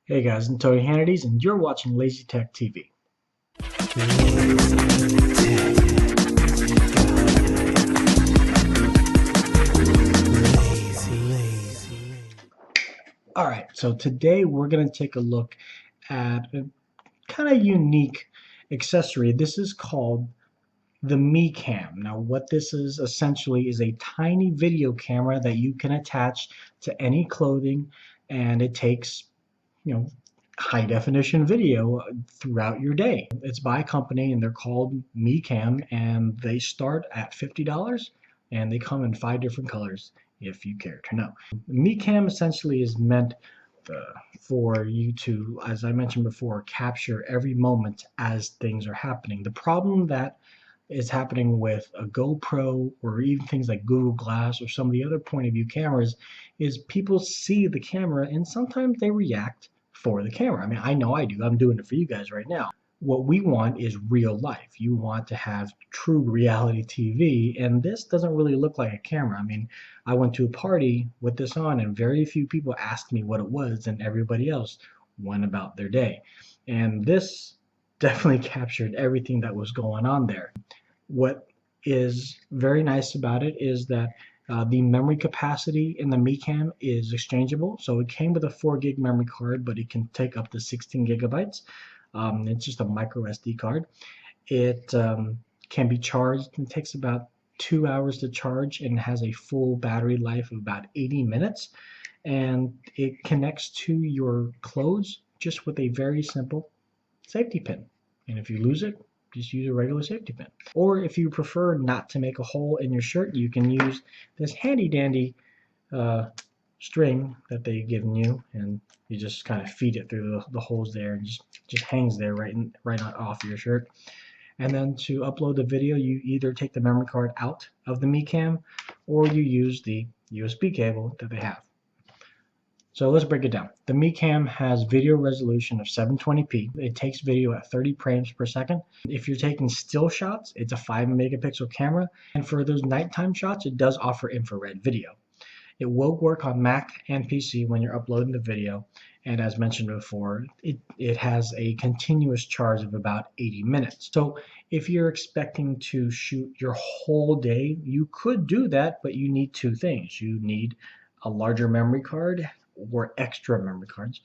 Hey guys, I'm Tony Hannity's and you're watching Lazy Tech TV. Alright, so today we're going to take a look at a kind of unique accessory. This is called the MeCam. Now what this is essentially is a tiny video camera that you can attach to any clothing, and it takes, high definition video throughout your day. It's by a company and they're called MeCam, and they start at $50 and they come in 5 different colors if you care to know. MeCam essentially is meant for you to, as I mentioned before, capture every moment as things are happening. The problem that is happening with a GoPro or even things like Google Glass or some of the other point of view cameras is people see the camera and sometimes they react for the camera. I mean, I know I do. I'm doing it for you guys right now. What we want is real life. You want to have true reality TV, and this doesn't really look like a camera. I mean, I went to a party with this on, and very few people asked me what it was, and everybody else went about their day. And this definitely captured everything that was going on there. What is very nice about it is that the memory capacity in the MeCam is exchangeable. So it came with a 4 gig memory card, but it can take up to 16 gigabytes. It's just a micro SD card. It can be charged. It takes about 2 hours to charge and has a full battery life of about 80 minutes. And it connects to your clothes just with a very simple safety pin. And if you lose it, just use a regular safety pin. Or if you prefer not to make a hole in your shirt, you can use this handy dandy string that they've given you, and you just kind of feed it through the holes there, and just hangs there right off your shirt. And then to upload the video, you either take the memory card out of the MeCam or you use the USB cable that they have. So let's break it down. The MeCam has video resolution of 720p. It takes video at 30 frames per second. If you're taking still shots, it's a 5 megapixel camera. And for those nighttime shots, it does offer infrared video. It will work on Mac and PC when you're uploading the video. And as mentioned before, it has a continuous charge of about 80 minutes. So if you're expecting to shoot your whole day, you could do that, but you need 2 things. You need a larger memory card or extra memory cards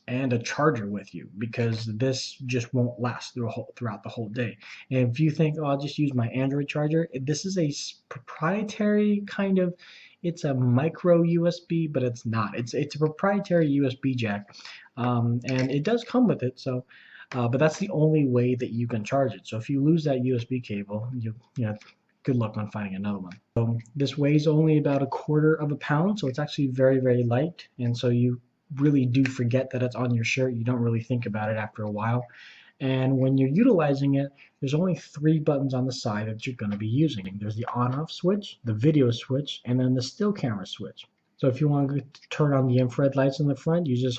and a charger with you, because this just won't last throughout the whole day. And if you think, oh, I'll just use my Android charger, this is a proprietary kind of, it's a micro USB, but it's not. It's a proprietary USB jack, and it does come with it. So, but that's the only way that you can charge it. So if you lose that USB cable, you know, good luck on finding another one. So this weighs only about 1/4 pound, so it's actually very, very light, and so you really do forget that it's on your shirt. You don't really think about it after a while. And when you're utilizing it, there's only 3 buttons on the side that you're going to be using. There's the on-off switch, the video switch, and then the still camera switch. So if you want to turn on the infrared lights in the front, you just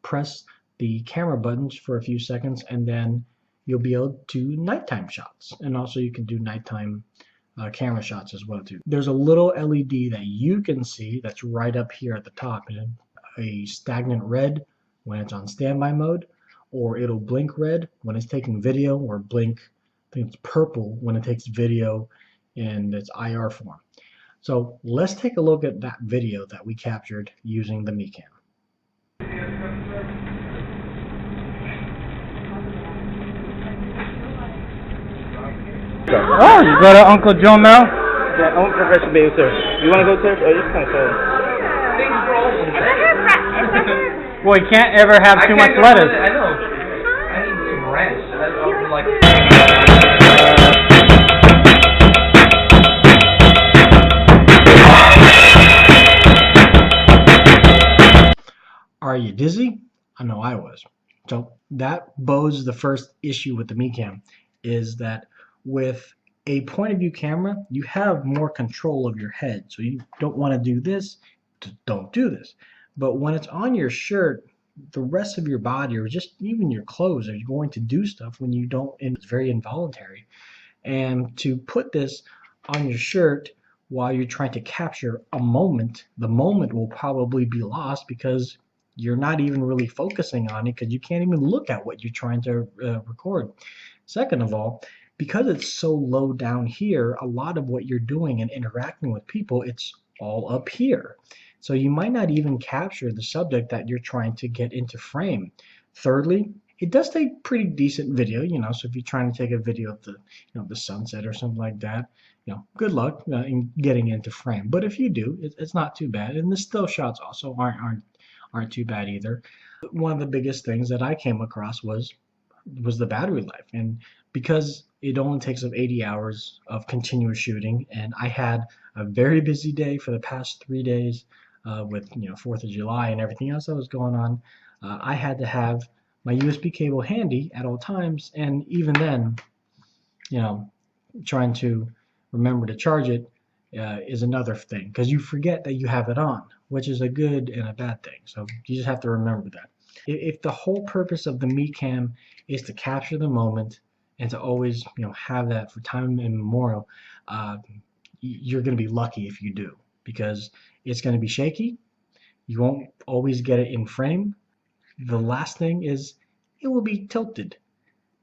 press the camera buttons for a few seconds, and then you'll be able to do nighttime shots. And also you can do nighttime camera shots as well too. There's a little LED that you can see that's right up here at the top, and a stagnant red when it's on standby mode, or it'll blink red when it's taking video, or blink, I think it's purple when it takes video in its IR form. So let's take a look at that video that we captured using the MeCam. Oh, you go to Uncle Joe now? Yeah, I want Professor Baby, sir. You want to go, sir? Or just kind of solo? Well, you can't ever have too much lettuce. I know. I need some ranch. Are you dizzy? I know I was. So that bodes the first issue with the MeCam, is that with a point of view camera, you have more control of your head. So you don't want to do this, don't do this. But when it's on your shirt, the rest of your body, or just even your clothes, are going to do stuff when you don't, and it's very involuntary. And to put this on your shirt while you're trying to capture a moment, the moment will probably be lost because you're not even really focusing on it because you can't even look at what you're trying to record. Second of all, because it's so low down here, a lot of what you're doing and interacting with people, it's all up here. So you might not even capture the subject that you're trying to get into frame. Thirdly, it does take pretty decent video, so if you're trying to take a video of the sunset or something like that, good luck in getting into frame. But if you do, it's not too bad. And the still shots also aren't too bad either. One of the biggest things that I came across was the battery life. And because it only takes up 80 hours of continuous shooting, and I had a very busy day for the past 3 days with 4th of July and everything else that was going on, I had to have my USB cable handy at all times, and even then, trying to remember to charge it is another thing, because you forget that you have it on, which is a good and a bad thing. So you just have to remember that. If the whole purpose of the MeCam is to capture the moment and to always have that for time immemorial, you're going to be lucky if you do, because it's going to be shaky. You won't always get it in frame. The last thing is it will be tilted.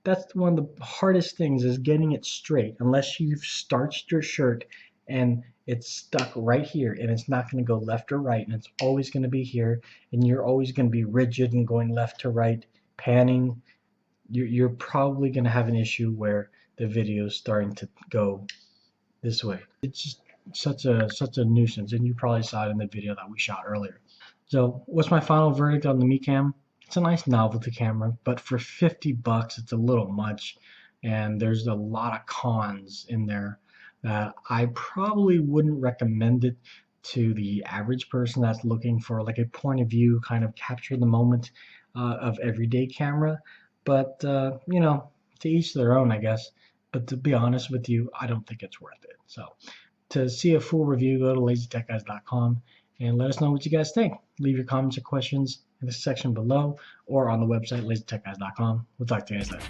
That's one of the hardest things, is getting it straight, unless you've starched your shirt and it's stuck right here and it's not going to go left or right, and it's always going to be here, and you're always going to be rigid and going left to right, panning. You're probably going to have an issue where the video is starting to go this way. It's just such a nuisance, and you probably saw it in the video that we shot earlier. So what's my final verdict on the MeCam? It's a nice novelty camera, but for 50 bucks, it's a little much, and there's a lot of cons in there that I probably wouldn't recommend it to the average person that's looking for like a point of view, kind of capture the moment of everyday camera. But to each their own, I guess. But to be honest with you, I don't think it's worth it. So to see a full review, go to lazytechguys.com and let us know what you guys think. Leave your comments or questions in the section below or on the website lazytechguys.com. We'll talk to you guys later.